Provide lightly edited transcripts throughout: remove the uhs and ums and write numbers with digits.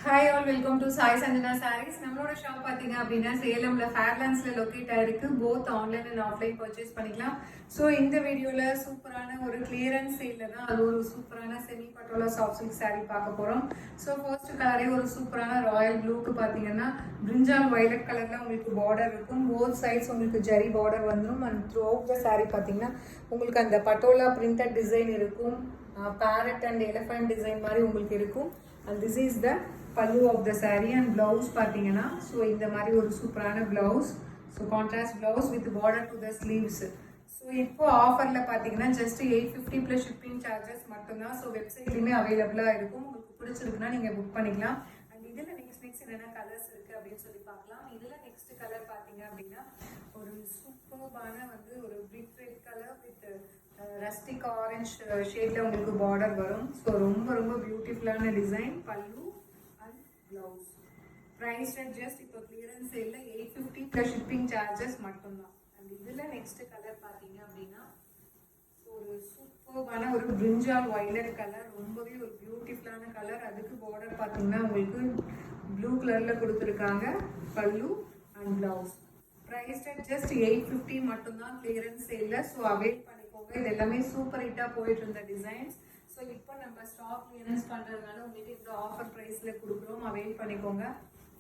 Hi all, welcome to Sai Sanjana sarees. நம்மளோட shop பார்த்தீங்க அப்படின்னா சேலம்ல ஃபேர்லாண்ட்ஸ்ல லொக்கேட் ஆயிருக்கு. Both online and offline purchase பண்ணிக்கலாம். ஸோ இந்த வீடியோவில் சூப்பரான ஒரு கிளியரன்ஸ் சேலில் தான் அது ஒரு சூப்பரான semi patola soft silk sari பார்க்க போகிறோம். ஸோ ஃபர்ஸ்ட் கலரே ஒரு சூப்பரான ராயல் ப்ளூக்கு பார்த்தீங்கன்னா பிரிஞ்சால் வயலட் கலரில் உங்களுக்கு பார்டர் இருக்கும். போத் சைட்ஸ் உங்களுக்கு ஜரி பார்டர் வந்துடும். And throughout the saree பார்த்தீங்கன்னா உங்களுக்கு அந்த பட்டோலா பிரிண்டட் டிசைன் இருக்கும். பேரட் அண்ட் எலிஃபண்ட் டிசைன் மாதிரி உங்களுக்கு இருக்கும். And this is the pallu of the saree and blouse பார்த்தீங்கன்னா ஸோ இந்த மாதிரி ஒரு சூப்பரான blouse. So contrast blouse with border to the sleeves. So இப்போ ஆஃபரில் பார்த்தீங்கன்னா ஜஸ்ட் 850 ப்ளஸ் ஷிப்பிங் சார்ஜஸ் மட்டும்தான். ஸோ வெப்சைட்லையுமே அவைலபிளாக இருக்கும். உங்களுக்கு பிடிச்சிருக்குன்னா நீங்கள் புக் பண்ணிக்கலாம். அண்ட் இதில் நெக்ஸ்ட் என்னென்ன கலர்ஸ் இருக்குது அப்படின்னு சொல்லி பார்க்கலாம். இதில் நெக்ஸ்ட் கலர் பார்த்தீங்க அப்படின்னா ஒரு சூப்பர்பான ஒரு brick red colour with rustic orange ஷேடில் உங்களுக்கு பார்டர் வரும். ஸோ ரொம்ப ரொம்ப பியூட்டிஃபுல்லான டிசைன். பல்லு blouse priced at just இப்போ clearance sale 850 plus shipping charges மட்டும்தான். and இதுல next கலர் பாத்தீங்க அப்படின்னா ஒரு சூப்பரான ஒரு பிரிஞ்சால் வயலட் கலர். ரொம்பவே ஒரு பியூட்டிஃபுல்லான கலர். அதுக்கு பார்டர் பாத்தீங்கன்னா உங்களுக்கு ப்ளூ கலர்ல கொடுத்துருக்காங்க. பல்லு and blouse priced at just 850 மட்டும்தான் clearance sale. ஸோ அவைல் பண்ணிக்கோங்க. இது எல்லாமே சூப்பர் ஹிட்டா போயிட்டு இருந்த டிசைன்ஸ். ஸோ இப்போ நம்ம ஸ்டாக் கிளியரன்ஸ் பண்ணுறதுனால உங்களுக்கு இந்த ஆஃபர் ப்ரைஸில் கொடுக்குறோம். அவைல் பண்ணிக்கோங்க.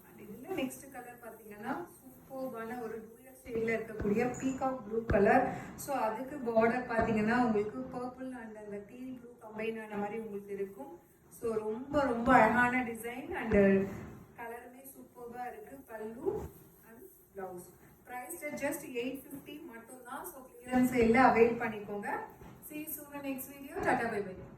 அண்ட் இதில் நெக்ஸ்ட் கலர் பார்த்தீங்கன்னா சூப்பர்பான ஒரு டூயல் ஷேடில் இருக்கக்கூடிய பீகாக் ப்ளூ கலர். ஸோ அதுக்கு பார்டர் பார்த்தீங்கன்னா உங்களுக்கு பர்பிள் அண்ட் அந்த டீ ப்ளூ கம்பைன் ஆன மாதிரி உங்களுக்கு இருக்கும். ஸோ ரொம்ப ரொம்ப அழகான டிசைன் அண்ட் கலருமே சூப்பராக இருக்குது. பல்லு அண்ட் ப்ளவுஸ் ப்ரைஸ் ஜஸ்ட் 850 மட்டும்தான். ஸோ கிளியரன்ஸ் சேலில் அவைல் பண்ணிக்கோங்க. See you soon in the next video. Tata, bye bye.